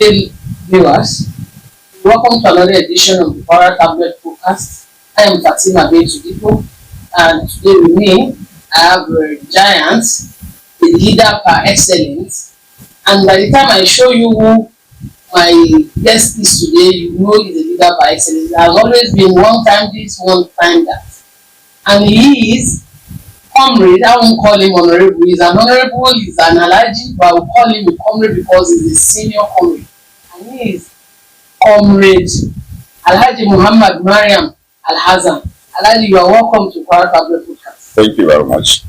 Hey viewers, welcome to another edition of the Kwara Tablet Podcast. I am Fatima Betudipo, and today with me I have a giant, the leader par excellence. And by the time I show you who my guest is today, you know he's a leader par excellence. He has always been one time this, one time that. And he is comrade. I won't call him honorable. He's an honorable, he's an Alhaji, but I will call him a comrade because he's a senior comrade. And he is comrade Alhaji Mohhamed Mariam Alhassan. Alhaji, you are welcome to Kwara Tablet Podcast. Thank you very much.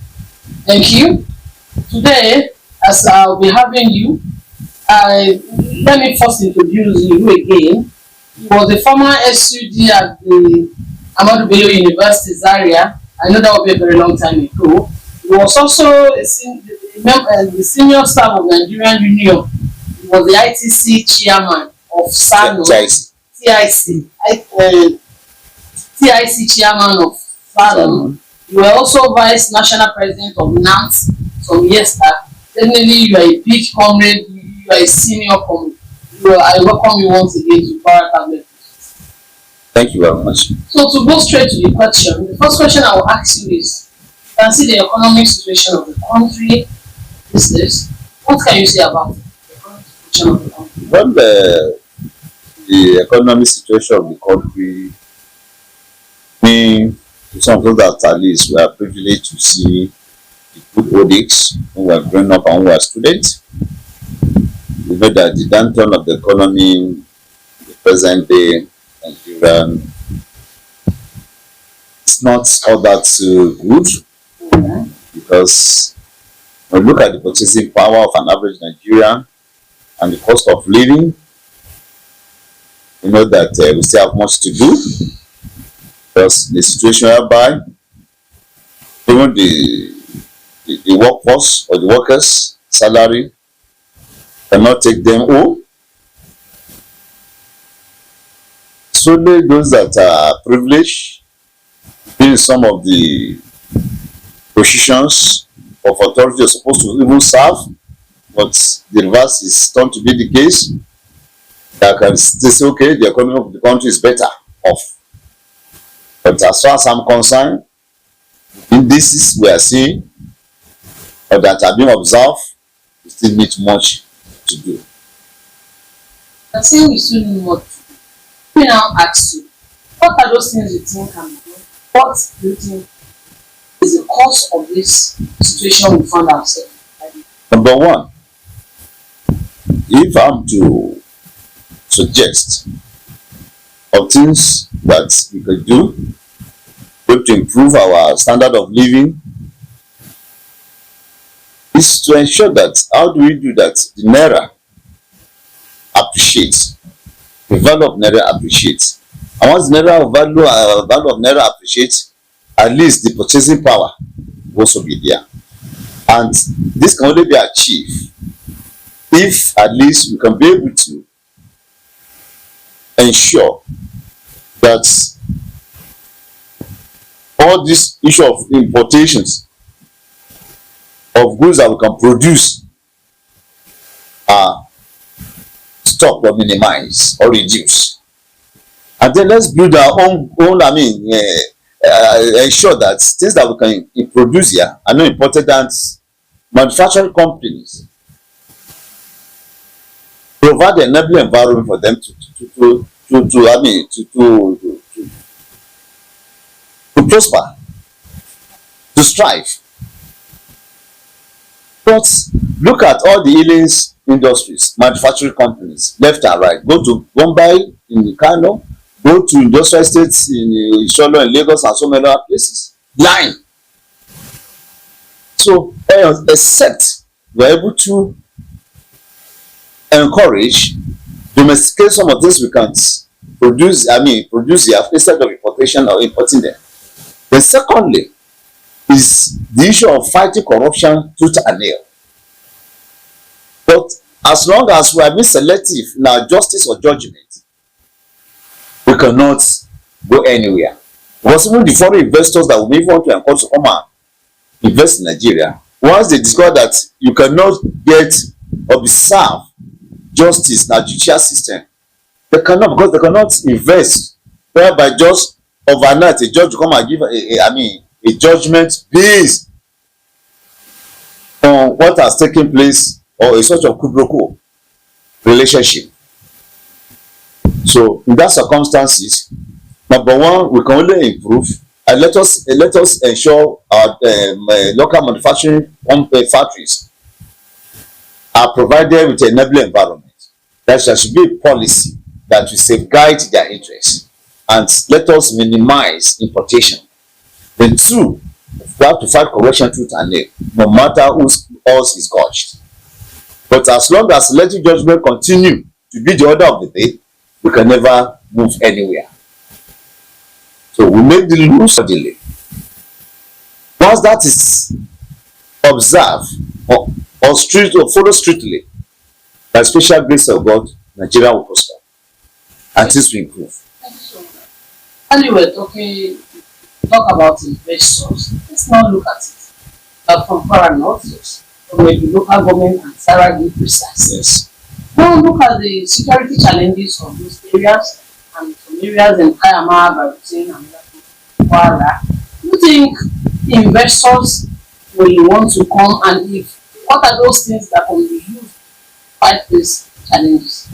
Thank you. Today, as I'll be having you, let me first introduce you again. He was a former SUD at the Ahmadu Bello University, Zaria. I know that will be a very long time ago. He was also the senior staff of Nigerian Union. He was the ITC chairman of SANO. TIC chairman of SANO. You were also vice national president of NAMS some years back. Definitely, you are a big comrade. You are a senior comrade. I welcome you once again to Kwara Tablet. Thank you very much. So to go straight to the question, the first question I will ask you is, you can see the economic situation of the country these days. What can you say about the economic situation of the country? Well, the economic situation of the country, to some people that at least we are privileged to see the good old days when we are growing up and when we are students. We know that the downturn of the economy, the present day, Nigeria, it's not all that good, because when we look at the purchasing power of an average Nigerian and the cost of living, we know that we still have much to do, because the situation whereby even the workforce or the workers' salary cannot take them home. Solely those that are privileged in some of the positions of authority are supposed to even serve, but the reverse is turned to be the case. That can still say, okay, the economy of the country is better off. But as far as I'm concerned, indices we are seeing or that are being observed, we still need much to do. I say we still need more to do. Let me now ask you, what are those things you think can be done? What do you think is the cause of this situation we found ourselves? Number one, if I'm to suggest of things that we could do to improve our standard of living, is to ensure that how do we do that the naira appreciates, the value of naira appreciates, and once the naira value of naira appreciates, at least the purchasing power will also be there. And this can only be achieved if at least we can be able to ensure that all this issue of importations of goods that we can produce are stopped or minimized or reduced. And then let's build our own ensure that things that we can produce here are not imported, and manufacturing companies provide the enabling environment for them to prosper, to strive. But look at all the healings industries, manufacturing companies, left and right. Go to Bombay in Kano, go to industrial estates in Isolo and Lagos and so many other places. Line. So, except we are able to encourage, domesticate some of things we can produce here instead of importation or importing them. Then secondly, is the issue of fighting corruption tooth and nail. But as long as we are being selective in our justice or judgment, we cannot go anywhere. Because even the foreign investors that we want to encourage to come and invest in Nigeria, once they discover that you cannot get or be served justice na judicial system. They cannot, because they cannot invest whereby just overnight a judge come and give a judgment based on what has taken place or a sort of quid pro quo relationship. So in that circumstances, number one, we can only improve and let us ensure our local manufacturing factories are provided with an enabling environment. There should be a policy that will safeguard their interests, and let us minimize importation. Then two, we have to fight corruption tooth and nail, no matter whose horse is gouged. But as long as selective judgment continue to be the order of the day, we can never move anywhere. So we make the rules for delay. Once that is observed or followed strictly, by special grace of God, Nigeria will prosper and things will improve. Thank you so much. While you were talk about investors, let's now look at it from Kwara North, from the local government and Sarah be precise. Yes. Now look at the security challenges of those areas and some areas in Kayama, Barutin, and Kwara. Do you think investors will want to come, and if what are those things that can be used to fight these challenges?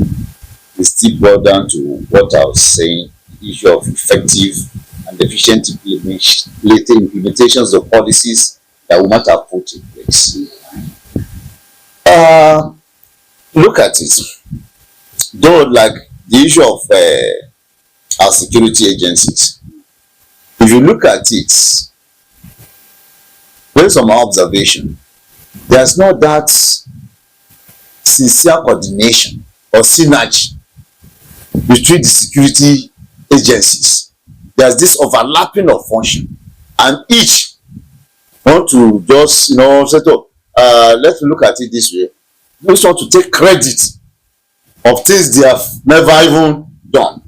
It still boils down to what I was saying, the issue of effective and efficient implementations of policies that we might have put in place. Look at it. Though, like the issue of our security agencies, if you look at it, based on my observation, there's not that sincere coordination or synergy between the security agencies. There's this overlapping of function, and each want to just say, let's look at it this way. They just want to take credit of things they have never even done.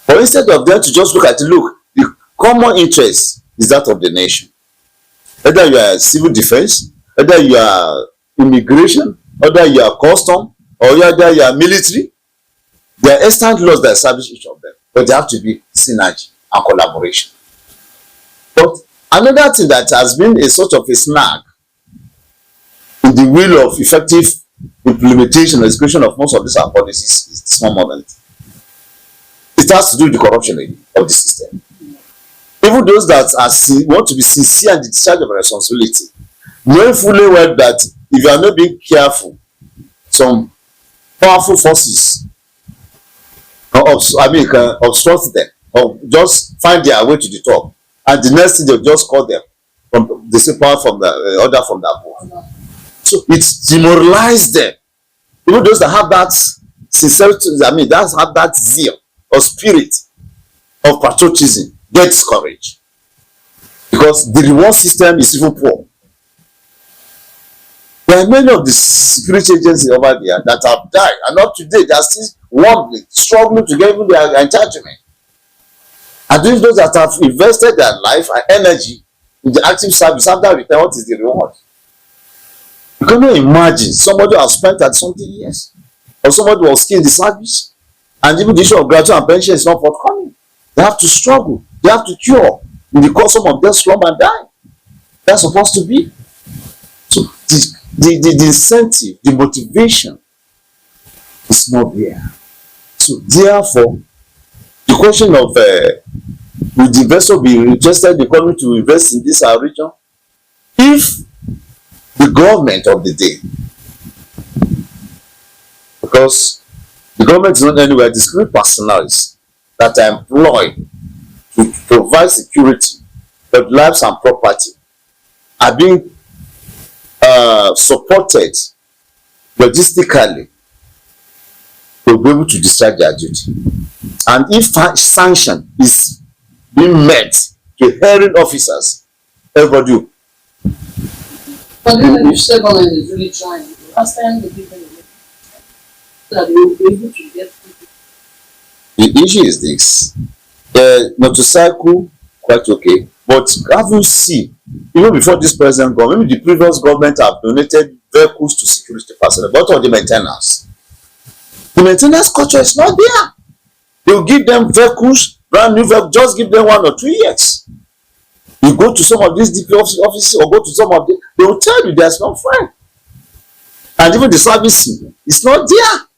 But instead of them to just look at it, look, the common interest is that of the nation. Whether you are civil defense, whether you are immigration, whether you are custom, or whether you are military, there are extant laws that establish each of them, but there have to be synergy and collaboration. But another thing that has been a sort of a snag in the wheel of effective implementation and execution of most of these policies is this one moment. It has to do with the corruption of the system. Even those that want to be sincere in the discharge of responsibility, knowing fully well that if you are not being careful, some powerful forces can obstruct them or just find their way to the top, and the next thing they'll just call them from the same power from the order from the above. So it demoralized them. Even those that have that sincerity, that have that zeal or spirit of patriotism, get discouraged because the reward system is even poor. There are many of the security agencies over there that have died, and up to date they are still wobbling, struggling to get even their entitlement. And those that have invested their life and energy in the active service, after return, what is the reward? You cannot imagine somebody who has spent 30-something years, or somebody who was skilled in the service, and even the issue of graduate and pension is not forthcoming. They have to struggle, they have to cure. In the course, some of them slump and die. That's supposed to be. So the incentive, the motivation is not there. So therefore, the question of will the investor be interested in coming to invest in this our region? If the government of the day, because the government is not anywhere, discrete personalities that are employed to provide security of lives and property are being supported logistically to be able to discharge their duty. And if sanction is being met to hearing officers, everybody will. But then the state government is really trying. Last time the people that they will be able to get people. The issue is this. Motorcycle, quite okay. But have you seen, even before this present government, maybe the previous government have donated vehicles to security personnel, but of the maintenance. The maintenance culture is not there. They will give them vehicles, brand new vehicles, just give them 1 or 2 years. You go to some of these DP offices or go to some of them, they will tell you there's no friend. And even the service is not there.